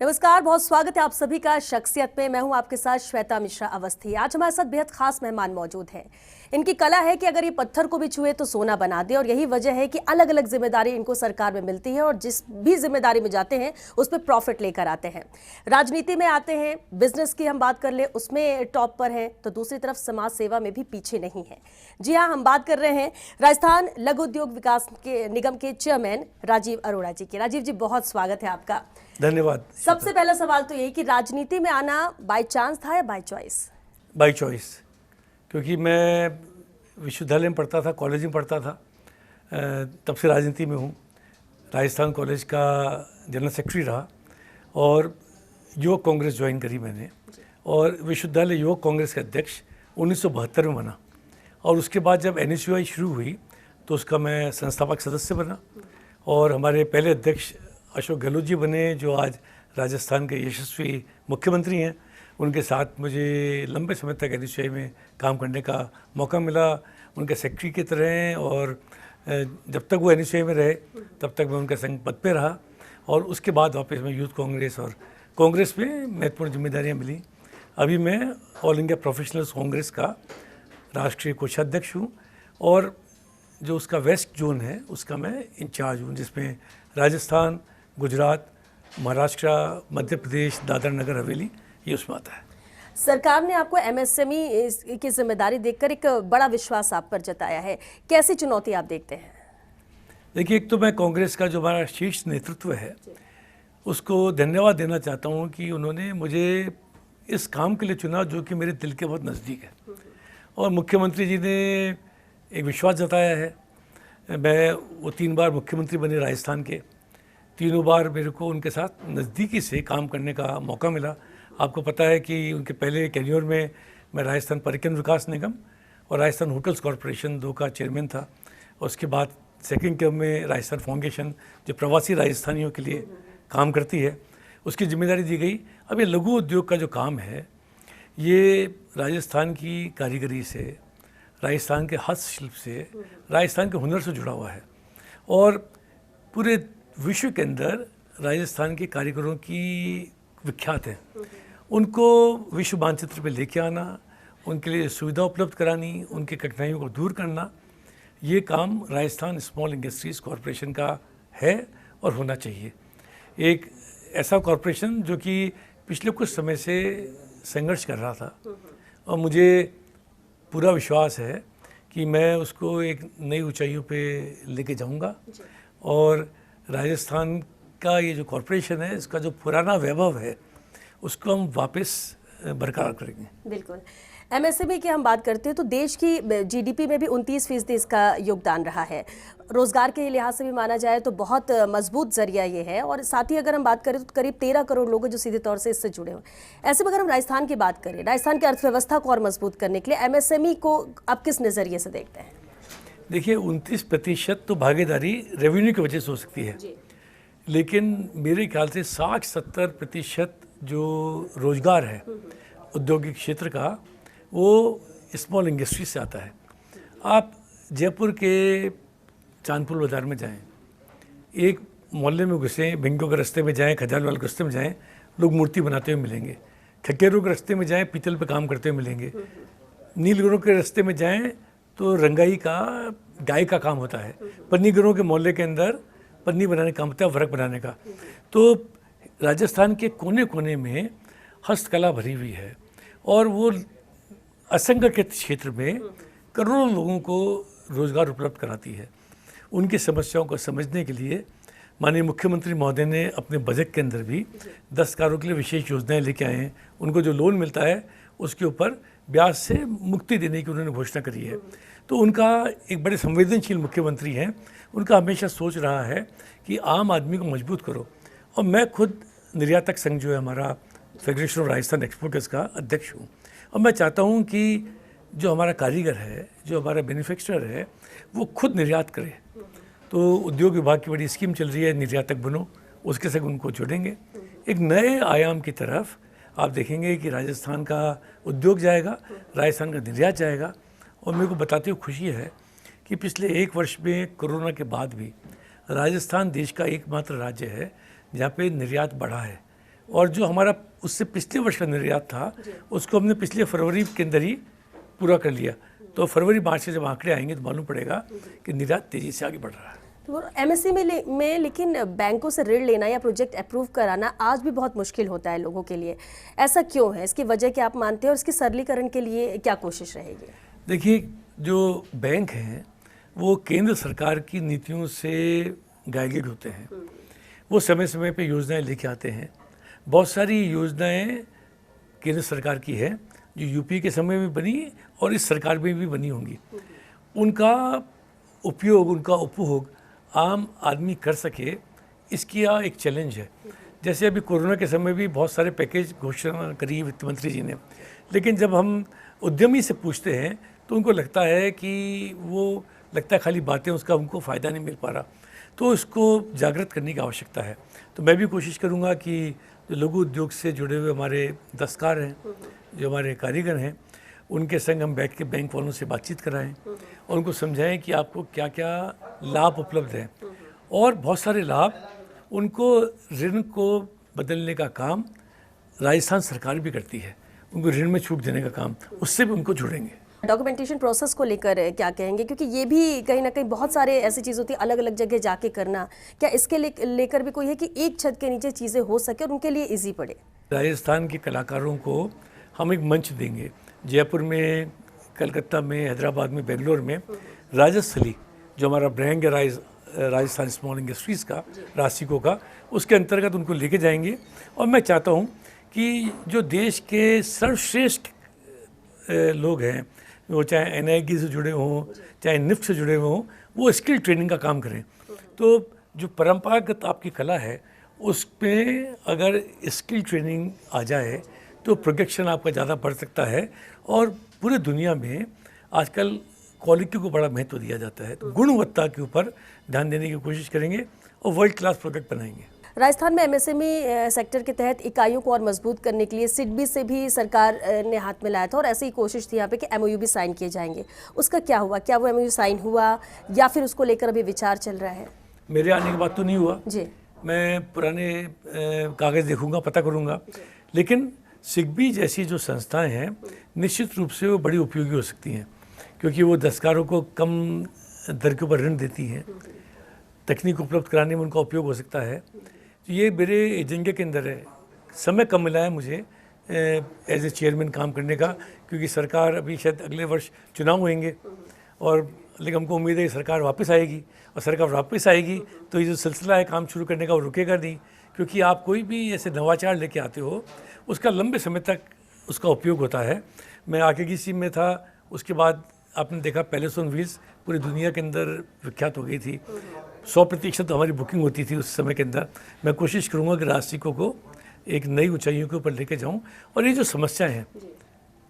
नमस्कार, बहुत स्वागत है आप सभी का शख्सियत में। मैं हूं आपके साथ श्वेता मिश्रा अवस्थी। आज हमारे साथ बेहद खास मेहमान मौजूद हैं। इनकी कला है कि अगर ये पत्थर को भी छुए तो सोना बना दे, और यही वजह है कि अलग अलग जिम्मेदारी इनको सरकार में मिलती है और जिस भी जिम्मेदारी में जाते हैं उस पर प्रॉफिट लेकर आते हैं। राजनीति में आते हैं, बिजनेस की हम बात कर ले उसमें टॉप पर हैं, तो दूसरी तरफ समाज सेवा में भी पीछे नहीं है। जी हाँ, हम बात कर रहे हैं राजस्थान लघु उद्योग विकास के निगम के चेयरमैन राजीव अरोड़ा जी की। राजीव जी, बहुत स्वागत है आपका। धन्यवाद। सबसे पहला सवाल तो यही कि राजनीति में आना बाय चांस था या बाय चॉइस? बाय चॉइस, क्योंकि मैं विश्वविद्यालय में पढ़ता था, कॉलेज में पढ़ता था, तब से राजनीति में हूँ। राजस्थान कॉलेज का जनरल सेक्रेटरी रहा और युवक कांग्रेस ज्वाइन करी मैंने, और विश्वविद्यालय युवक कांग्रेस के अध्यक्ष 1972 में बना। और उसके बाद जब NSUI शुरू हुई तो उसका मैं संस्थापक सदस्य बना, और हमारे पहले अध्यक्ष अशोक गहलोत जी बने, जो आज राजस्थान के यशस्वी मुख्यमंत्री हैं। उनके साथ मुझे लंबे समय तक NSUI में काम करने का मौका मिला, उनके सेक्रेटरी की तरह। और जब तक वो NSUI में रहे तब तक मैं उनके संग पद पे रहा, और उसके बाद वापस मैं यूथ कांग्रेस और कांग्रेस में महत्वपूर्ण जिम्मेदारियाँ मिली। अभी मैं ऑल इंडिया प्रोफेशनल्स कांग्रेस का राष्ट्रीय कोषाध्यक्ष हूँ, और जो उसका वेस्ट जोन है उसका मैं इंचार्ज हूँ, जिसमें राजस्थान, गुजरात, महाराष्ट्र, मध्य प्रदेश, दादरा नगर हवेली ये उसमें आता है। सरकार ने आपको MSME की जिम्मेदारी देखकर एक बड़ा विश्वास आप पर जताया है। कैसी चुनौती आप देखते हैं? देखिए, एक तो मैं कांग्रेस का जो हमारा शीर्ष नेतृत्व है उसको धन्यवाद देना चाहता हूँ कि उन्होंने मुझे इस काम के लिए चुना जो कि मेरे दिल के बहुत नज़दीक है, और मुख्यमंत्री जी ने एक विश्वास जताया है। मैं वो 3 बार मुख्यमंत्री बने राजस्थान के, तीनों बार मेरे को उनके साथ नज़दीकी से काम करने का मौका मिला। आपको पता है कि उनके पहले कैरियर में मैं राजस्थान पर्यटन विकास निगम और राजस्थान होटल्स कॉरपोरेशन 2 का चेयरमैन था। और उसके बाद सेकंड टर्म में राजस्थान फाउंडेशन, जो प्रवासी राजस्थानियों के लिए काम करती है, उसकी जिम्मेदारी दी गई। अब ये लघु उद्योग का जो काम है, ये राजस्थान की कारीगरी से, राजस्थान के हस्तशिल्प से, राजस्थान के हुनर से जुड़ा हुआ है, और पूरे विश्व के अंदर राजस्थान के कारीगरों की विख्यात है। उनको विश्व मानचित्र पे लेके आना, उनके लिए सुविधा उपलब्ध करानी, उनकी कठिनाइयों को दूर करना, ये काम राजस्थान स्मॉल इंडस्ट्रीज़ कॉरपोरेशन का है और होना चाहिए। एक ऐसा कॉरपोरेशन जो कि पिछले कुछ समय से संघर्ष कर रहा था, और मुझे पूरा विश्वास है कि मैं उसको एक नई ऊंचाइयों पे लेके जाऊंगा, और राजस्थान का ये जो कॉरपोरेशन है, इसका जो पुराना वैभव है उसको हम वापस बरकरार करेंगे। बिल्कुल। MSME की हम बात करते हैं तो देश की GDP में भी 29% इसका योगदान रहा है। रोजगार के लिहाज से भी माना जाए तो बहुत मजबूत जरिया ये है, और साथ ही अगर हम बात करें तो करीब 13 करोड़ लोग जो सीधे तौर से इससे जुड़े हुए। ऐसे में अगर हम राजस्थान की बात करें, राजस्थान की अर्थव्यवस्था को और मजबूत करने के लिए MSME को आप किस नज़रिए से देखते हैं? देखिए, 29% तो भागीदारी रेवेन्यू की वजह से हो सकती है, लेकिन मेरे ख्याल से 60-70% जो रोजगार है औद्योगिक क्षेत्र का, वो स्मॉल इंडस्ट्री से आता है। आप जयपुर के चांदपुर बाज़ार में जाएं, एक मोहल्ले में घुसें, भिंगों के रास्ते में जाएं, खजालवाल के रास्ते में जाएं, लोग मूर्ति बनाते हुए मिलेंगे। खकेरों के रास्ते में जाएं, पीतल पे काम करते हुए मिलेंगे। नीलगिरों के रास्ते में जाएं तो रंगाई का, डाई का काम होता है। पन्नीगिरों के मोहल्ले के अंदर पन्नी बनाने का काम होता है, वर्क बनाने का। तो राजस्थान के कोने कोने में हस्तकला भरी हुई है, और वो असंगठित क्षेत्र में करोड़ों लोगों को रोजगार उपलब्ध कराती है। उनकी समस्याओं को समझने के लिए माननीय मुख्यमंत्री महोदय ने अपने बजट के अंदर भी दस्तकारों के लिए विशेष योजनाएं लेके आए हैं। उनको जो लोन मिलता है उसके ऊपर ब्याज से मुक्ति देने की उन्होंने घोषणा करी है। तो उनका एक बड़े संवेदनशील मुख्यमंत्री हैं। उनका हमेशा सोच रहा है कि आम आदमी को मजबूत करो। और मैं खुद निर्यातक संघ जो है हमारा, फेडरेशन ऑफ राजस्थान एक्सपोर्टर्स का अध्यक्ष हूँ, और मैं चाहता हूँ कि जो हमारा कारीगर है, जो हमारा मैन्युफैक्चरर है, वो खुद निर्यात करे। तो उद्योग विभाग की बड़ी स्कीम चल रही है, निर्यातक बनो, उसके संग उनको जोड़ेंगे। एक नए आयाम की तरफ आप देखेंगे कि राजस्थान का उद्योग जाएगा, राजस्थान का निर्यात जाएगा। और मेरे को बताते हुए खुशी है कि पिछले 1 वर्ष में कोरोना के बाद भी राजस्थान देश का एकमात्र राज्य है जहाँ पे निर्यात बढ़ा है। और जो हमारा उससे पिछले वर्ष का निर्यात था उसको हमने पिछले फरवरी के अंदर ही पूरा कर लिया। तो फरवरी मार्च से जब आंकड़े आएंगे तो मालूम पड़ेगा कि निर्यात तेज़ी से आगे बढ़ रहा है। तो एमएसएमई में लेकिन बैंकों से ऋण लेना या प्रोजेक्ट अप्रूव कराना आज भी बहुत मुश्किल होता है लोगों के लिए। ऐसा क्यों है? इसकी वजह क्या आप मानते हैं और इसके सरलीकरण के लिए क्या कोशिश रहेगी? देखिए, जो बैंक हैं वो केंद्र सरकार की नीतियों से गाइडेड होते हैं। वो समय समय पे योजनाएं लेके आते हैं। बहुत सारी योजनाएं केंद्र सरकार की है जो यूपी के समय में बनी और इस सरकार में भी बनी होंगी। उनका उपयोग, उनका उपभोग आम आदमी कर सके, इसकी एक चैलेंज है। जैसे अभी कोरोना के समय भी बहुत सारे पैकेज घोषणा करी वित्त मंत्री जी ने, लेकिन जब हम उद्यमी से पूछते हैं तो उनको लगता है कि वो खाली बातें, उसका उनको फ़ायदा नहीं मिल पा रहा। तो इसको जागृत करने की आवश्यकता है। तो मैं भी कोशिश करूँगा कि जो लघु उद्योग से जुड़े हुए हमारे दस्तकार हैं, जो हमारे कारीगर हैं, उनके संग हम बैठ के बैंक वालों से बातचीत कराएं और उनको समझाएं कि आपको क्या क्या लाभ उपलब्ध हैं। और बहुत सारे लाभ, उनको ऋण को बदलने का काम राजस्थान सरकार भी करती है, उनको ऋण में छूट देने का काम, उससे भी उनको जुड़ेंगे। डॉक्यूमेंटेशन प्रोसेस को लेकर क्या कहेंगे? क्योंकि ये भी कहीं ना कहीं बहुत सारे ऐसी चीज़ होती है, अलग अलग जगह जाके करना। क्या इसके लेकर भी कोई है कि एक छत के नीचे चीज़ें हो सके और उनके लिए इजी पड़े? राजस्थान के कलाकारों को हम एक मंच देंगे। जयपुर में, कलकत्ता में, हैदराबाद में, बेंगलोर में राजस्थली, जो हमारा ब्रांड है राजस्थान स्मॉल इंडस्ट्रीज़ का, रासिको का, उसके अंतर्गत उनको लेके जाएंगे। और मैं चाहता हूँ कि जो देश के सर्वश्रेष्ठ लोग हैं, वो चाहे NIT से जुड़े हों, चाहे निफ्ट से जुड़े हों, वो स्किल ट्रेनिंग का काम करें। तो जो परंपरागत आपकी कला है उसमें अगर स्किल ट्रेनिंग आ जाए तो प्रोजेक्शन आपका ज़्यादा बढ़ सकता है। और पूरे दुनिया में आजकल क्वालिटी को बड़ा महत्व दिया जाता है, तो गुणवत्ता के ऊपर ध्यान देने की कोशिश करेंगे और वर्ल्ड क्लास प्रोडक्ट बनाएंगे। राजस्थान में एमएसएमई सेक्टर के तहत इकाइयों को और मजबूत करने के लिए सिडबी से भी सरकार ने हाथ मिलाया था और ऐसी ही कोशिश थी यहाँ पे कि MOU भी साइन किए जाएंगे। उसका क्या हुआ? क्या वो MOU साइन हुआ या फिर उसको लेकर अभी विचार चल रहा है? मेरे आने के बाद तो नहीं हुआ जी। मैं पुराने कागज़ देखूंगा, पता करूंगा। लेकिन सिडबी जैसी जो संस्थाएं हैं निश्चित रूप से वो बड़ी उपयोगी हो सकती हैं, क्योंकि वो दस्तकारों को कम दर के ऊपर ऋण देती हैं, तकनीक उपलब्ध कराने में उनका उपयोग हो सकता है। ये मेरे एजेंडे के अंदर है। समय कम मिला है मुझे एज ए चेयरमैन काम करने का, क्योंकि सरकार अभी शायद अगले वर्ष चुनाव होंगे और लेकिन हमको उम्मीद है कि सरकार वापस आएगी, और सरकार वापस आएगी तो ये जो सिलसिला है काम शुरू करने का वो रुकेगा नहीं। क्योंकि आप कोई भी ऐसे नवाचार लेके आते हो उसका लंबे समय तक उसका उपयोग होता है। मैं AKGC में था, उसके बाद आपने देखा पैलेस ऑन व्हील्स पूरी दुनिया के अंदर विख्यात हो गई थी। 100% हमारी बुकिंग होती थी उस समय के अंदर। मैं कोशिश करूँगा कि रासिको को एक नई ऊंचाइयों के ऊपर लेके जाऊँ। और ये जो समस्याएं हैं,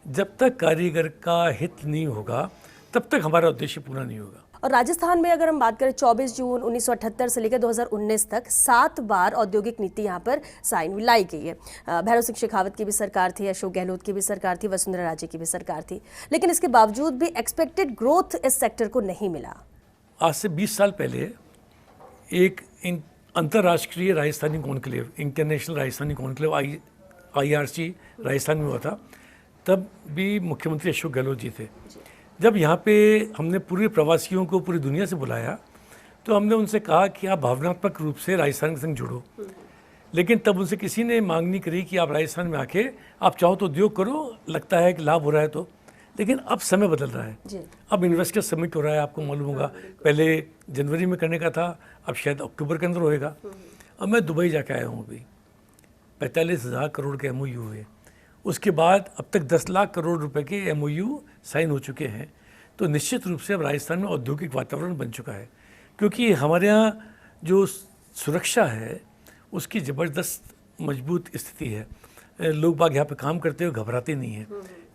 जब तक कारीगर का हित नहीं होगा तब तक हमारा उद्देश्य पूरा नहीं होगा। और राजस्थान में अगर हम बात करें 24 जून 1978 से लेकर 2019 तक 7 बार औद्योगिक नीति यहाँ पर साइन लाई गई है। भैरव सिंह शेखावत की भी सरकार थी, अशोक गहलोत की भी सरकार थी, वसुंधरा राजे की भी सरकार थी, लेकिन इसके बावजूद भी एक्सपेक्टेड ग्रोथ इस सेक्टर को नहीं मिला। आज से 20 साल पहले एक अंतर्राष्ट्रीय Rajasthani conclave, international Rajasthani conclave IRC Rajasthan में हुआ था। तब भी मुख्यमंत्री अशोक गहलोत जी थे। जब यहाँ पे हमने पूरे प्रवासियों को पूरी दुनिया से बुलाया तो हमने उनसे कहा कि आप भावनात्मक रूप से राजस्थान के संग जुड़ो। लेकिन तब उनसे किसी ने मांग नहीं करी कि आप राजस्थान में आके आप चाहो तो उद्योग करो, लगता है कि लाभ हो रहा है तो। लेकिन अब समय बदल रहा है। अब इन्वेस्टर समिट हो रहा है, आपको मालूम होगा। पहले जनवरी में करने का था, अब शायद अक्टूबर के अंदर होएगा। अब मैं दुबई जाके आया हूँ, अभी 45,000 करोड़ के MOU हुए। उसके बाद अब तक 10 लाख करोड़ रुपए के MOU साइन हो चुके हैं। तो निश्चित रूप से अब राजस्थान में औद्योगिक वातावरण बन चुका है, क्योंकि हमारे यहाँ जो सुरक्षा है उसकी ज़बरदस्त मजबूत स्थिति है। लोग बाग यहाँ पे काम करते हुए घबराते नहीं हैं।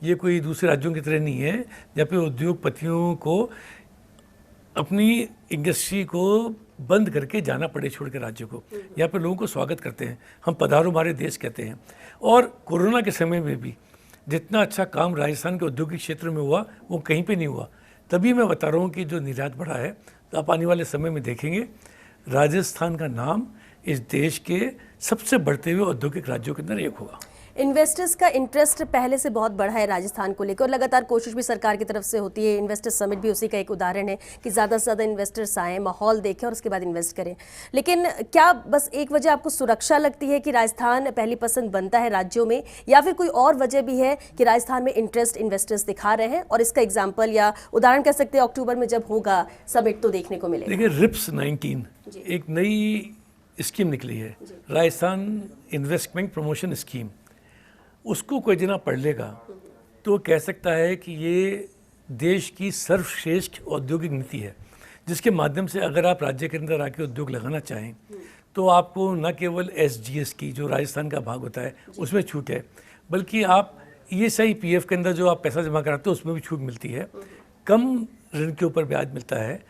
ये कोई दूसरे राज्यों की तरह नहीं है जहाँ पे उद्योगपतियों को अपनी इंडस्ट्री को बंद करके जाना पड़े, छोड़ के राज्य को। यहाँ पे लोगों को स्वागत करते हैं, हम पधारो हमारे देश कहते हैं। और कोरोना के समय में भी जितना अच्छा काम राजस्थान के औद्योगिक क्षेत्र में हुआ वो कहीं पे नहीं हुआ। तभी मैं बता रहा हूँ कि जो निर्यात बढ़ा है, तो आप आने वाले समय में देखेंगे राजस्थान का नाम इस देश के सबसे बढ़ते हुए औद्योगिक राज्यों के अंदर एक होगा। इन्वेस्टर्स का इंटरेस्ट पहले से बहुत बढ़ा है राजस्थान को लेकर और लगातार कोशिश भी सरकार की तरफ से होती है। इन्वेस्टर्स समिट भी उसी का एक उदाहरण है कि ज़्यादा से ज़्यादा इन्वेस्टर्स आएँ, माहौल देखें और उसके बाद इन्वेस्ट करें। लेकिन क्या बस एक वजह आपको सुरक्षा लगती है कि राजस्थान पहली पसंद बनता है राज्यों में, या फिर कोई और वजह भी है कि राजस्थान में इंटरेस्ट इन्वेस्टर्स दिखा रहे हैं? और इसका एग्जाम्पल या उदाहरण कह सकते हैं अक्टूबर में जब होगा समिट तो देखने को मिलेगा। देखिए, रिप्स 19 एक नई स्कीम निकली है, राजस्थान इन्वेस्टमेंट प्रमोशन स्कीम। उसको कोई जना पढ़ लेगा तो कह सकता है कि ये देश की सर्वश्रेष्ठ औद्योगिक नीति है, जिसके माध्यम से अगर आप राज्य के अंदर आके उद्योग लगाना चाहें तो आपको न केवल SGS की, जो राजस्थान का भाग होता है, उसमें छूट है, बल्कि आप ESI PF के अंदर जो आप पैसा जमा कराते हो उसमें भी छूट मिलती है, कम ऋण के ऊपर ब्याज मिलता है।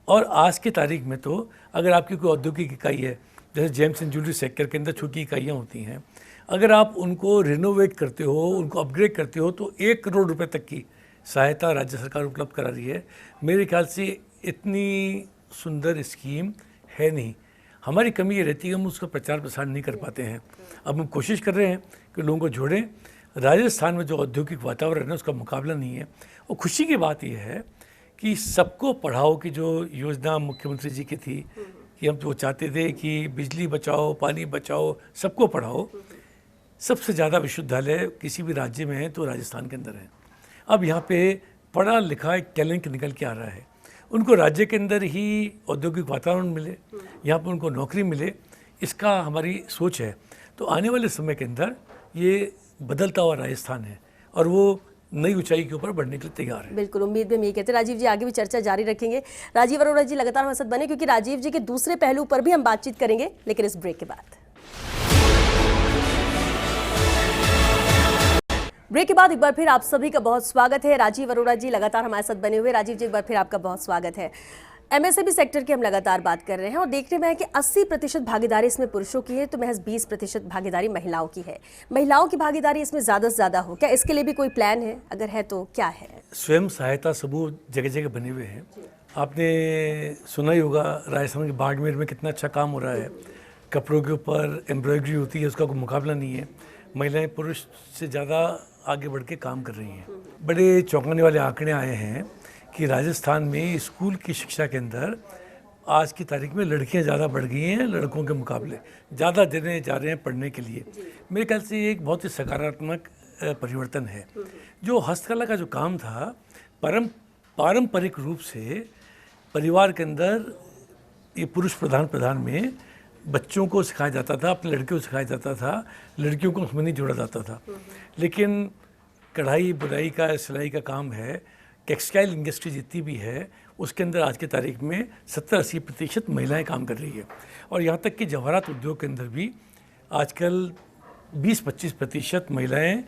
और आज की तारीख में तो अगर आपकी कोई औद्योगिक इकाई है, जैसे जेम्स एंड ज्वेलरी सेक्टर के अंदर छोटी इकाइयाँ होती हैं, अगर आप उनको रिनोवेट करते हो, उनको अपग्रेड करते हो, तो 1 करोड़ रुपए तक की सहायता राज्य सरकार उपलब्ध करा रही है। मेरे ख्याल से इतनी सुंदर स्कीम है नहीं। हमारी कमी ये रहती है हम उसका प्रचार प्रसार नहीं कर पाते हैं। अब हम कोशिश कर रहे हैं कि लोगों को जोड़ें। राजस्थान में जो औद्योगिक वातावरण है उसका मुकाबला नहीं है। और खुशी की बात यह है कि सबको पढ़ाओ की जो योजना मुख्यमंत्री जी की थी, कि हम तो चाहते थे कि बिजली बचाओ, पानी बचाओ, सबको पढ़ाओ, सबसे ज़्यादा विश्वविद्यालय किसी भी राज्य में है तो राजस्थान के अंदर है। अब यहाँ पे पढ़ा लिखा एक टैलेंट निकल के आ रहा है, उनको राज्य के अंदर ही औद्योगिक वातावरण मिले, यहाँ पर उनको नौकरी मिले, इसका हमारी सोच है। तो आने वाले समय के अंदर ये बदलता हुआ राजस्थान है और वो नई ऊंचाई के ऊपर बढ़ने के लिए तैयार है। बिल्कुल, उम्मीद भी हम यही कहते हैं। राजीव जी, आगे भी चर्चा जारी रखेंगे। राजीव अरोड़ा जी लगातार हमारे साथ बने, क्योंकि राजीव जी के दूसरे पहलू पर भी हम बातचीत करेंगे, लेकिन इस ब्रेक के बाद। ब्रेक के बाद एक बार फिर आप सभी का बहुत स्वागत है। राजीव अरोड़ा जी लगातार हमारे साथ बने हुए। राजीव जी, एक बार फिर आपका बहुत स्वागत है। MSME सेक्टर की हम लगातार बात कर रहे हैं और देखने में है कि 80% भागीदारी इसमें पुरुषों की है तो महज 20% भागीदारी महिलाओं की है। महिलाओं की भागीदारी इसमें ज़्यादा से ज़्यादा हो, क्या इसके लिए भी कोई प्लान है? अगर है तो क्या है? स्वयं सहायता समूह जगह जगह बने हुए हैं। आपने सुना ही होगा राजस्थान के बाड़मेर में कितना अच्छा काम हो रहा है। कपड़ों के ऊपर एम्ब्रॉयडरी होती है, उसका कोई मुकाबला नहीं है। महिलाएं पुरुष से ज़्यादा आगे बढ़ के काम कर रही हैं। बड़े चौंकाने वाले आंकड़े आए हैं कि राजस्थान में स्कूल की शिक्षा के अंदर आज की तारीख में लड़कियां ज़्यादा बढ़ गई हैं, लड़कों के मुकाबले ज़्यादा देने जा रहे हैं पढ़ने के लिए। मेरे ख्याल से ये एक बहुत ही सकारात्मक परिवर्तन है। जो हस्तकला का जो काम था, पारंपरिक रूप से परिवार के अंदर ये पुरुष प्रधान में बच्चों को सिखाया जाता था, अपने लड़कियों को सिखाया जाता था, लड़कियों को उसमें नहीं जोड़ा जाता था। लेकिन कढ़ाई बुनाई का, सिलाई का काम है, टेक्सटाइल इंडस्ट्री जितनी भी है उसके अंदर आज की तारीख में 70-80% महिलाएं काम कर रही है। और यहाँ तक कि जवाहरात उद्योग के अंदर भी आजकल 20-25% महिलाएं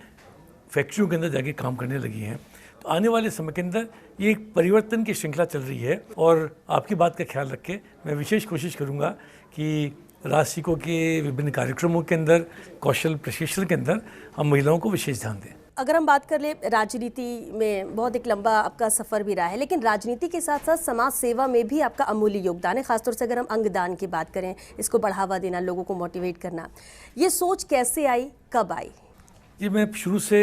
फैक्ट्रियों के अंदर जाके काम करने लगी हैं। तो आने वाले समय के अंदर ये एक परिवर्तन की श्रृंखला चल रही है। और आपकी बात का ख्याल रख के मैं विशेष कोशिश करूँगा कि राजसिकों के विभिन्न कार्यक्रमों के अंदर, कौशल प्रशिक्षण के अंदर हम महिलाओं को विशेष ध्यान दें। अगर हम बात कर ले, राजनीति में बहुत एक लंबा आपका सफ़र भी रहा है, लेकिन राजनीति के साथ साथ समाज सेवा में भी आपका अमूल्य योगदान है। खासतौर से अगर हम अंगदान की बात करें, इसको बढ़ावा देना, लोगों को मोटिवेट करना, ये सोच कैसे आई, कब आई? जी, मैं शुरू से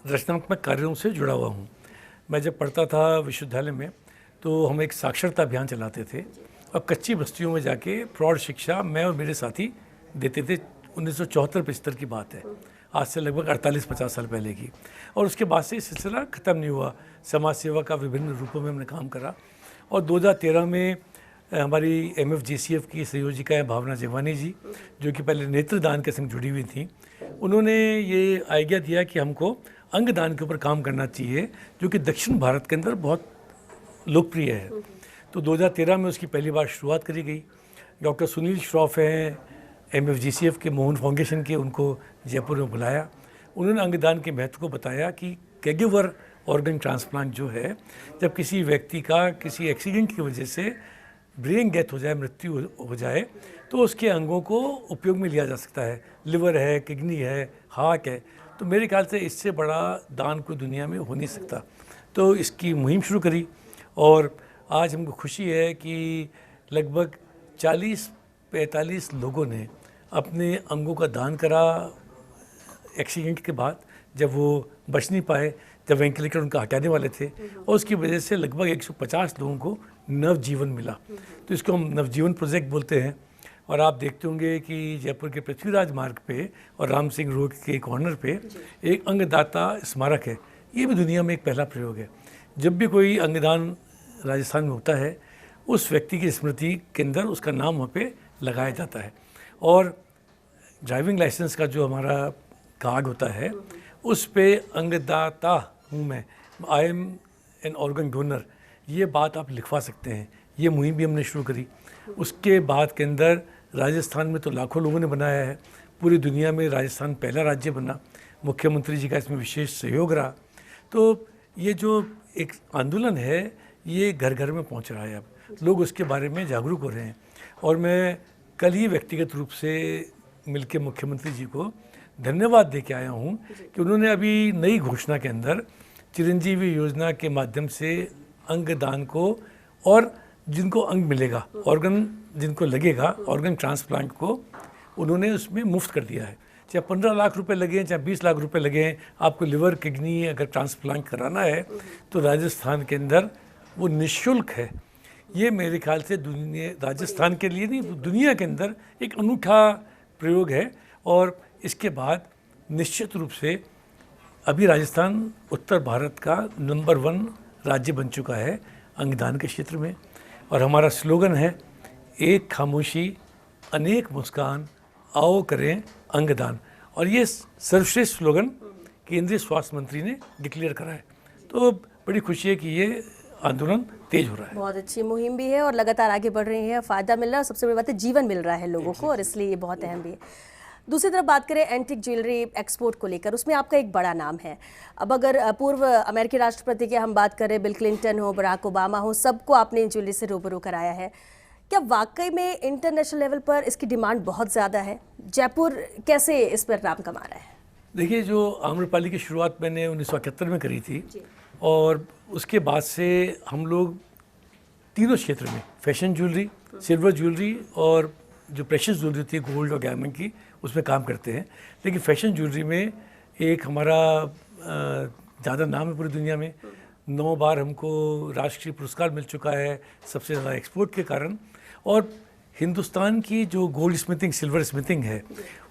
रचनात्मक कार्यों से जुड़ा हुआ हूँ। मैं जब पढ़ता था विश्वविद्यालय में तो हम एक साक्षरता अभियान चलाते थे और कच्ची बस्तियों में जाके प्रौढ़ शिक्षा मैं और मेरे साथी देते थे। 1974-75 की बात है, आज से लगभग 48-50 साल पहले की। और उसके बाद से सिलसिला ख़त्म नहीं हुआ। समाज सेवा का विभिन्न रूपों में हमने काम करा। और 2013 में हमारी MFGCF की संयोजिका है भावना जगवानी जी, जो कि पहले नेत्रदान के संग जुड़ी हुई थी, उन्होंने ये आइडिया दिया कि हमको अंगदान के ऊपर काम करना चाहिए, जो कि दक्षिण भारत के अंदर बहुत लोकप्रिय है। तो 2013 में उसकी पहली बार शुरुआत करी गई। डॉक्टर सुनील श्रॉफ हैं MFGCF के मोहन फाउंडेशन के, उनको जयपुर में बुलाया। उन्होंने अंगदान के महत्व को बताया कि कैरेगिवर ऑर्गन ट्रांसप्लांट जो है, जब किसी व्यक्ति का किसी एक्सीडेंट की वजह से ब्रेन डेथ हो जाए, मृत्यु हो जाए, तो उसके अंगों को उपयोग में लिया जा सकता है। लिवर है, किडनी है, हार्ट है। तो मेरे ख्याल से इससे बड़ा दान कोई दुनिया में हो नहीं सकता। तो इसकी मुहिम शुरू करी और आज हमको खुशी है कि लगभग 40-45 लोगों ने अपने अंगों का दान करा एक्सीडेंट के बाद, जब वो बच नहीं पाए, जब वेंटिलेटर उनका हटाने वाले थे, और उसकी वजह से लगभग 150 लोगों को नवजीवन मिला। तो इसको हम नवजीवन प्रोजेक्ट बोलते हैं। और आप देखते होंगे कि जयपुर के पृथ्वीराज मार्ग पे और राम सिंह रोड के कॉर्नर पे एक अंगदाता स्मारक है। ये भी दुनिया में एक पहला प्रयोग है। जब भी कोई अंगदान राजस्थान में होता है, उस व्यक्ति की स्मृति के अंदर उसका नाम वहाँ पे लगाया जाता है। और ड्राइविंग लाइसेंस का जो हमारा कार्ड होता है, उस पे अंगदाता हूँ मैं, I am an organ donor, ये बात आप लिखवा सकते हैं। ये मुहिम भी हमने शुरू करी। उसके बाद के अंदर राजस्थान में तो लाखों लोगों ने बनाया है, पूरी दुनिया में राजस्थान पहला राज्य बना। मुख्यमंत्री जी का इसमें विशेष सहयोग रहा। तो ये जो एक आंदोलन है, ये घर घर में पहुंच रहा है। अब लोग उसके बारे में जागरूक हो रहे हैं। और मैं कल ही व्यक्तिगत रूप से मिलकर मुख्यमंत्री जी को धन्यवाद दे के आया हूँ कि उन्होंने अभी नई घोषणा के अंदर चिरंजीवी योजना के माध्यम से अंगदान को, और जिनको अंग मिलेगा, ऑर्गन जिनको लगेगा, ऑर्गन ट्रांसप्लांट को उन्होंने उसमें मुफ्त कर दिया है। चाहे 15 लाख रुपए लगे, चाहे 20 लाख रुपए लगे, आपको लिवर किडनी अगर ट्रांसप्लांट कराना है तो राजस्थान के अंदर वो निःशुल्क है। ये मेरे ख्याल से दुनिया, राजस्थान के लिए नहीं, दुनिया के अंदर एक अनूठा प्रयोग है। और इसके बाद निश्चित रूप से अभी राजस्थान उत्तर भारत का नंबर 1 राज्य बन चुका है अंगदान के क्षेत्र में। और हमारा स्लोगन है, एक खामोशी अनेक मुस्कान, आओ करें अंगदान। और ये सर्वश्रेष्ठ स्लोगन केंद्रीय स्वास्थ्य मंत्री ने डिक्लेयर करा है। तो बड़ी खुशी है कि ये आंदोलन तेज हो रहा है। बहुत अच्छी मुहिम भी है और लगातार आगे बढ़ रही है, फायदा मिल रहा है, सबसे बड़ी बात है जीवन मिल रहा है लोगों को, और इसलिए ये बहुत अहम भी है। दूसरी तरफ बात करें एंटिक ज्वेलरी एक्सपोर्ट को लेकर, उसमें आपका एक बड़ा नाम है। अब अगर पूर्व अमेरिकी राष्ट्रपति की हम बात करें, बिल क्लिंटन हो, बराक ओबामा हो, सबको आपने इन ज्वेलरी से रूबरू कराया है। क्या वाकई में इंटरनेशनल लेवल पर इसकी डिमांड बहुत ज़्यादा है? जयपुर कैसे इस पर नाम कमा रहा है? देखिए, जो आम्रपाली की शुरुआत मैंने 1971 में करी थी, और उसके बाद से हम लोग तीनों क्षेत्र में, फैशन ज्वेलरी, सिल्वर ज्वेलरी और जो प्रेशियस ज्वेलरी थी गोल्ड और डायमंड की, उसमें काम करते हैं। लेकिन फैशन ज्वेलरी में एक हमारा ज़्यादा नाम है पूरी दुनिया में। 9 बार हमको राष्ट्रीय पुरस्कार मिल चुका है सबसे ज़्यादा एक्सपोर्ट के कारण। और हिंदुस्तान की जो गोल्ड स्मिथिंग, सिल्वर स्मिथिंग है,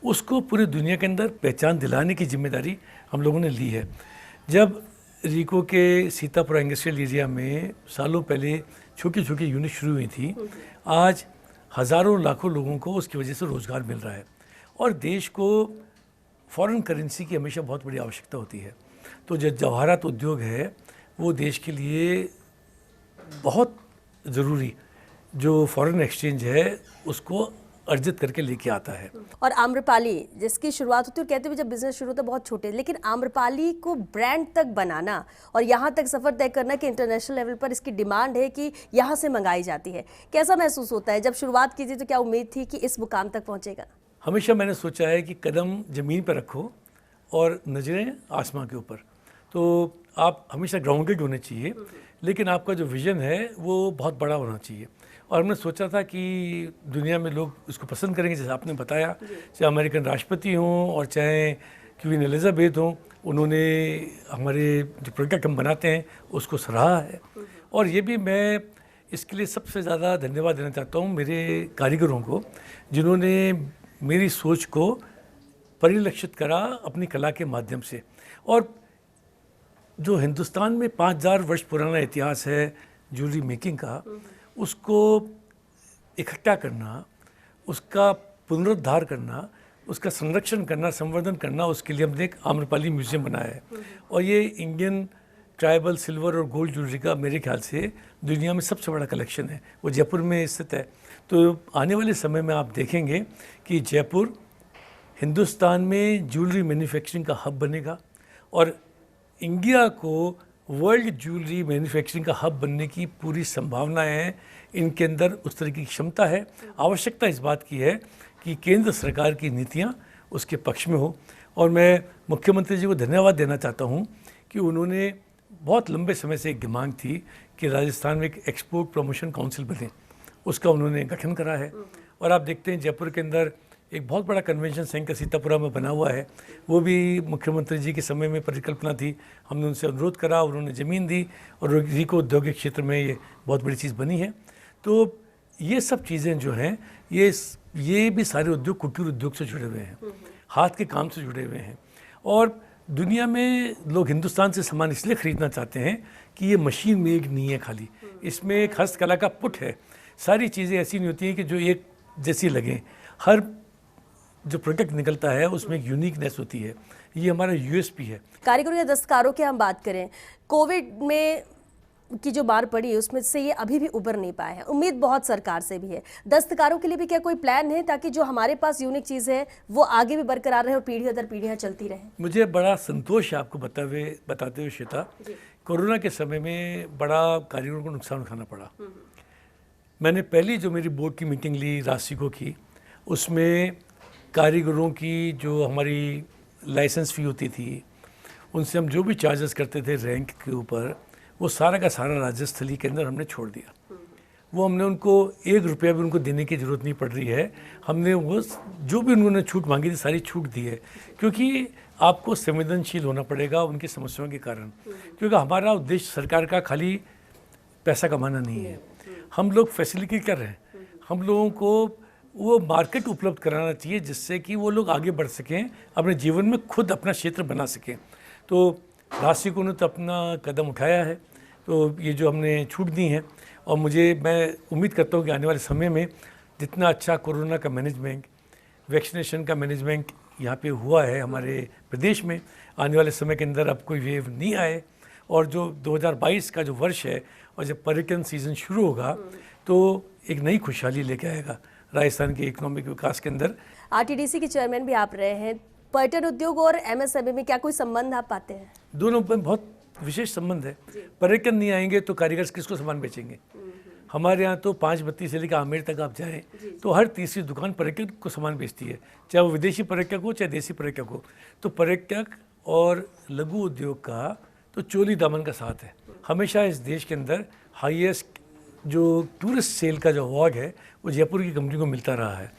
उसको पूरी दुनिया के अंदर पहचान दिलाने की जिम्मेदारी हम लोगों ने ली है। जब रीको के सीतापुर इंडस्ट्रियल एरिया में सालों पहले छोटी छोटी यूनिट शुरू हुई थी, आज हज़ारों लाखों लोगों को उसकी वजह से रोज़गार मिल रहा है। और देश को फॉरेन करेंसी की हमेशा बहुत बड़ी आवश्यकता होती है। तो जो जवाहरात उद्योग है, वो देश के लिए बहुत ज़रूरी जो फॉरेन एक्सचेंज है, उसको अर्जित करके लेके आता है। और आम्रपाली जिसकी शुरुआत होती है, कहते हुए जब बिजनेस शुरू होता है बहुत छोटे, लेकिन आम्रपाली को ब्रांड तक बनाना और यहाँ तक सफ़र तय करना कि इंटरनेशनल लेवल पर इसकी डिमांड है कि यहाँ से मंगाई जाती है, कैसा महसूस होता है? जब शुरुआत की थी तो क्या उम्मीद थी कि इस मुकाम तक पहुँचेगा? हमेशा मैंने सोचा है कि कदम ज़मीन पर रखो और नज़रें आसमां के ऊपर। तो आप हमेशा ग्राउंडेड होने चाहिए, लेकिन आपका जो विज़न है वो बहुत बड़ा होना चाहिए। और हमने सोचा था कि दुनिया में लोग उसको पसंद करेंगे, जैसे आपने बताया, चाहे अमेरिकन राष्ट्रपति हों और चाहे क्वीन एलिजाबेथ हों, उन्होंने हमारे जो प्रोडक्ट हम बनाते हैं उसको सराहा है। और ये भी मैं इसके लिए सबसे ज़्यादा धन्यवाद देना चाहता हूँ मेरे कारीगरों को, जिन्होंने मेरी सोच को परिलक्षित करा अपनी कला के माध्यम से। और जो हिंदुस्तान में 5000 वर्ष पुराना इतिहास है ज्वेलरी मेकिंग का, उसको इकट्ठा करना, उसका पुनरुद्धार करना, उसका संरक्षण करना, संवर्धन करना, उसके लिए हमने एक आम्रपाली म्यूज़ियम बनाया है। और ये इंडियन ट्राइबल सिल्वर और गोल्ड ज्वेलरी का मेरे ख्याल से दुनिया में सबसे बड़ा कलेक्शन है, वो जयपुर में स्थित है। तो आने वाले समय में आप देखेंगे कि जयपुर हिंदुस्तान में ज्वेलरी मैन्युफैक्चरिंग का हब बनेगा और इंडिया को वर्ल्ड ज्वेलरी मैन्युफैक्चरिंग का हब बनने की पूरी संभावनाएं हैं। इनके अंदर उस तरह की क्षमता है। आवश्यकता इस बात की है कि केंद्र सरकार की नीतियां उसके पक्ष में हो। और मैं मुख्यमंत्री जी को धन्यवाद देना चाहता हूं कि उन्होंने बहुत लंबे समय से एक डिमांड थी कि राजस्थान में एक एक्सपोर्ट प्रमोशन काउंसिल बने, उसका उन्होंने गठन करा है। और आप देखते हैं जयपुर के अंदर एक बहुत बड़ा कन्वेंशन सेंटर सीतापुरा में बना हुआ है, वो भी मुख्यमंत्री जी के समय में परिकल्पना थी। हमने उनसे अनुरोध करा, उन्होंने ज़मीन दी और रोगी को औद्योगिक क्षेत्र में ये बहुत बड़ी चीज़ बनी है। तो ये सब चीज़ें जो हैं ये भी सारे उद्योग कुटीर उद्योग से जुड़े हुए हैं, हाथ के काम से जुड़े हुए हैं। और दुनिया में लोग हिंदुस्तान से सामान इसलिए ख़रीदना चाहते हैं कि ये मशीन मेड नहीं है खाली, इसमें एक हस्तकला का पुट है। सारी चीज़ें ऐसी नहीं होती हैं कि जो एक जैसी लगें, हर जो प्रोडक्ट निकलता है उसमें एक यूनिकनेस होती है। ये हमारा यूएसपी है। कारीगरों या दस्तकारों की हम बात करें, कोविड में की जो मार पड़ी उसमें से ये अभी भी उबर नहीं पाए हैं। उम्मीद बहुत सरकार से भी है। दस्तकारों के लिए भी क्या कोई प्लान है ताकि जो हमारे पास यूनिक चीज़ है वो आगे भी बरकरार रहे और पीढ़ी दर पीढ़ियाँ चलती रहें? मुझे बड़ा संतोष है आपको बताते हुए श्वेता, कोरोना के समय में बड़ा कारीगरों को नुकसान उठाना पड़ा। मैंने पहली जो मेरी बोर्ड की मीटिंग ली राशिको की, उसमें कारीगरों की जो हमारी लाइसेंस फ़ी होती थी, उनसे हम जो भी चार्जेस करते थे रैंक के ऊपर, वो सारा का सारा राज्य स्थली के अंदर हमने छोड़ दिया। वो हमने उनको 1 रुपया भी उनको देने की ज़रूरत नहीं पड़ रही है। हमने वो जो भी उन्होंने छूट मांगी थी सारी छूट दी है, क्योंकि आपको संवेदनशील होना पड़ेगा उनकी समस्याओं के कारण। क्योंकि हमारा उद्देश्य सरकार का खाली पैसा कमाना नहीं है, हम लोग फैसिलिटी कर रहे हैं। हम लोगों को वो मार्केट उपलब्ध कराना चाहिए जिससे कि वो लोग आगे बढ़ सकें, अपने जीवन में खुद अपना क्षेत्र बना सकें। तो राशिको ने तो अपना कदम उठाया है, तो ये जो हमने छूट दी हैं, और मैं उम्मीद करता हूँ कि आने वाले समय में जितना अच्छा कोरोना का मैनेजमेंट, वैक्सीनेशन का मैनेजमेंट यहाँ पे हुआ है हमारे प्रदेश में, आने वाले समय के अंदर अब कोई वेव नहीं आए। और जो 2022 का जो वर्ष है और जब पर्यटन सीज़न शुरू होगा तो एक नई खुशहाली लेके आएगा राजस्थान के इकोनॉमिक विकास के अंदर। आरटीडीसी के चेयरमैन भी आप रहे हैं, पर्यटन उद्योग और एमएसएमई में क्या कोई संबंध आप पाते हैं? दोनों में बहुत विशेष संबंध है। पर्यटन नहीं आएंगे तो कारीगर किसको सामान बेचेंगे? हमारे यहाँ तो 5 बत्ती से लेकर आमेर तक आप जाएं तो हर तीसरी दुकान पर्यटक को सामान बेचती है, चाहे वो विदेशी पर्यटक हो चाहे देसी पर्यटक हो। तो पर्यटक और लघु उद्योग का तो चोली दामन का साथ है। हमेशा इस देश के अंदर हाईएस्ट जो टूरिस्ट सेल का जो अवार्ड है वो जयपुर की कंपनी को मिलता रहा है।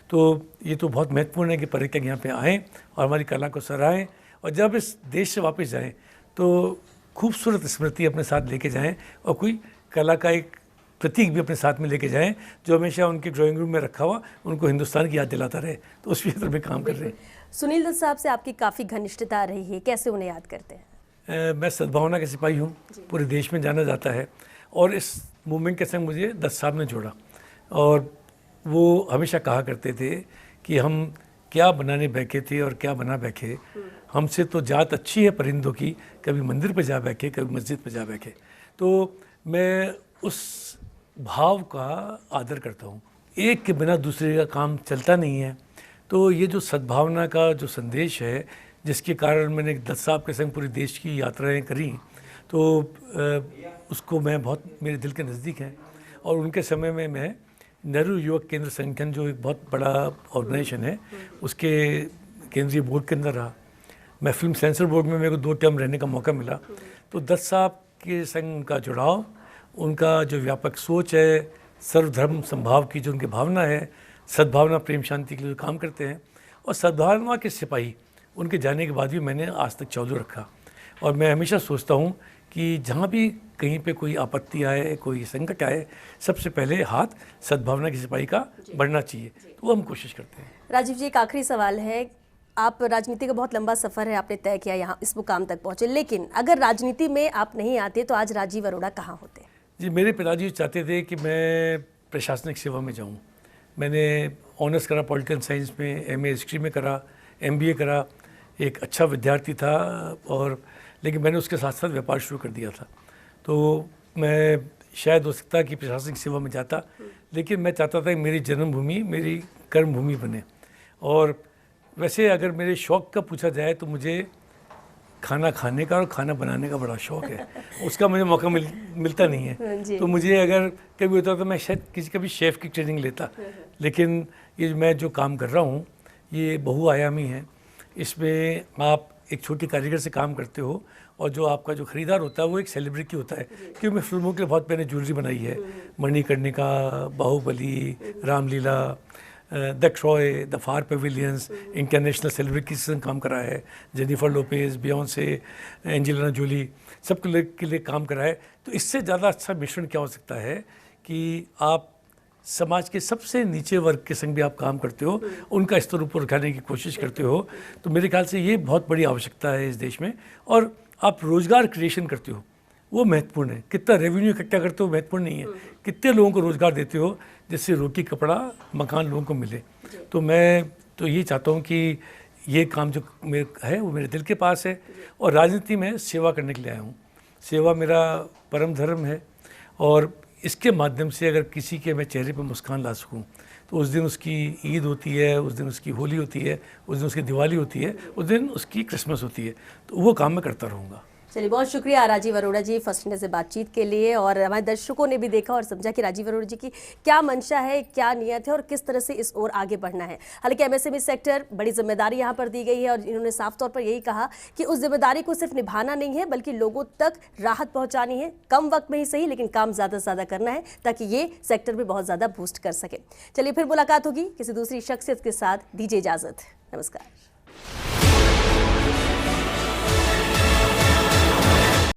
तो ये तो बहुत महत्वपूर्ण है कि पर्यटक यहाँ पे आएँ और हमारी कला को सराहें, और जब इस देश से वापस जाएं तो खूबसूरत स्मृति अपने साथ लेके जाएं और कोई कला का एक प्रतीक भी अपने साथ में लेके जाएं जो हमेशा उनके ड्राइंग रूम में रखा हुआ उनको हिंदुस्तान की याद दिलाता रहे। तो उस क्षेत्र में काम कर रहे हैं। सुनील दत्त साहब से आपकी काफ़ी घनिष्ठता रही है, कैसे उन्हें याद करते हैं? मैं सद्भावना के सिपाही हूँ, पूरे देश में जाना जाता है, और इस मूवमेंट के संग मुझे दत्त साहब ने जोड़ा। और वो हमेशा कहा करते थे कि हम क्या बनाने बैठे थे और क्या बना बैठे, हमसे तो जात अच्छी है परिंदों की, कभी मंदिर पे जा बैठे कभी मस्जिद पे जा बैठे। तो मैं उस भाव का आदर करता हूँ। एक के बिना दूसरे का काम चलता नहीं है। तो ये जो सद्भावना का जो संदेश है, जिसके कारण मैंने दत्त साहब के संग पूरे देश की यात्राएं करी, तो उसको मैं बहुत मेरे दिल के नज़दीक है। और उनके समय में मैं नेहरू युवक केंद्र संगठन जो एक बहुत बड़ा ऑर्गेनाइजेशन है उसके केंद्रीय बोर्ड के अंदर रहा। मैं फिल्म सेंसर बोर्ड में मेरे को 2 टर्म रहने का मौका मिला। तो दत्त साहब के संग उनका जुड़ाव, उनका जो व्यापक सोच है, सर्वधर्म संभाव की जो उनकी भावना है, सद्भावना प्रेम शांति के लिए काम करते हैं, और सद्भावना के सिपाही उनके जाने के बाद भी मैंने आज तक चालू रखा। और मैं हमेशा सोचता हूँ कि जहाँ भी कहीं पे कोई आपत्ति आए, कोई संकट आए, सबसे पहले हाथ सद्भावना के सिपाही का बढ़ना चाहिए। तो वो हम कोशिश करते हैं। राजीव जी, एक आखिरी सवाल है। आप राजनीति का बहुत लंबा सफ़र है आपने तय किया, यहाँ इस मुकाम तक पहुँचे, लेकिन अगर राजनीति में आप नहीं आते तो आज राजीव अरोड़ा कहाँ होते? जी, मेरे पिताजी चाहते थे कि मैं प्रशासनिक सेवा में जाऊँ। मैंने ऑनर्स करा पॉलिटिकल साइंस में, एमए हिस्ट्री में करा, एमबीए करा, एक अच्छा विद्यार्थी था, और लेकिन मैंने उसके साथ साथ व्यापार शुरू कर दिया था। तो मैं शायद हो सकता कि प्रशासनिक सेवा में जाता, लेकिन मैं चाहता था कि मेरी जन्मभूमि मेरी कर्मभूमि बने। और वैसे अगर मेरे शौक़ का पूछा जाए तो मुझे खाना खाने का और खाना बनाने का बड़ा शौक़ है। उसका मुझे मौका मिलता नहीं है। तो मुझे अगर कभी होता तो मैं शायद कभी शेफ़ की ट्रेनिंग लेता। लेकिन ये मैं जो काम कर रहा हूँ ये बहुआयामी है। इसमें आप एक छोटी कारीगर से काम करते हो, और जो आपका जो ख़रीदार होता है वो एक सेलिब्रिटी होता है। क्योंकि मैं फिल्मों के लिए बहुत मैंने ज्वेलरी बनाई है, Manikarnika, Baahubali, Ramleela, the Troy, the Far Pavilions, international celebrities से काम करा है, Jennifer Lopez, Beyonce, Angelina Jolie, सबके के लिए काम करा है। तो इससे ज़्यादा अच्छा मिश्रण क्या हो सकता है कि आप समाज के सबसे नीचे वर्ग के संग भी आप काम करते हो, उनका स्तर ऊपर उठाने की कोशिश करते हो। तो मेरे ख्याल से ये बहुत बड़ी आवश्यकता है इस देश में। और आप रोज़गार क्रिएशन करते हो, वो महत्वपूर्ण है। कितना रेवेन्यू इकट्ठा करते हो महत्वपूर्ण नहीं है, कितने लोगों को रोज़गार देते हो जिससे रोटी कपड़ा मकान लोगों को मिले। तो मैं तो ये चाहता हूँ कि ये काम जो मेरे है वो मेरे दिल के पास है, और राजनीति में सेवा करने के लिए आया हूँ। सेवा मेरा परम धर्म है, और इसके माध्यम से अगर किसी के मैं चेहरे पर मुस्कान ला सकूं, तो उस दिन उसकी ईद होती है, उस दिन उसकी होली होती है, उस दिन उसकी दिवाली होती है, उस दिन उसकी क्रिसमस होती है। तो वो काम मैं करता रहूँगा। चलिए, बहुत शुक्रिया राजीव अरोड़ा जी फर्स्ट इंडिया से बातचीत के लिए। और हमारे दर्शकों ने भी देखा और समझा कि राजीव अरोड़ा जी की क्या मंशा है, क्या नियत है और किस तरह से इस ओर आगे बढ़ना है। हालांकि एमएसएमई सेक्टर बड़ी जिम्मेदारी यहाँ पर दी गई है, और इन्होंने साफ तौर पर यही कहा कि उस जिम्मेदारी को सिर्फ निभाना नहीं है, बल्कि लोगों तक राहत पहुँचानी है। कम वक्त में ही सही, लेकिन काम ज़्यादा से ज़्यादा करना है, ताकि ये सेक्टर में बहुत ज़्यादा बूस्ट कर सके। चलिए, फिर मुलाकात होगी किसी दूसरी शख्सियत के साथ। दीजिए इजाज़त, नमस्कार।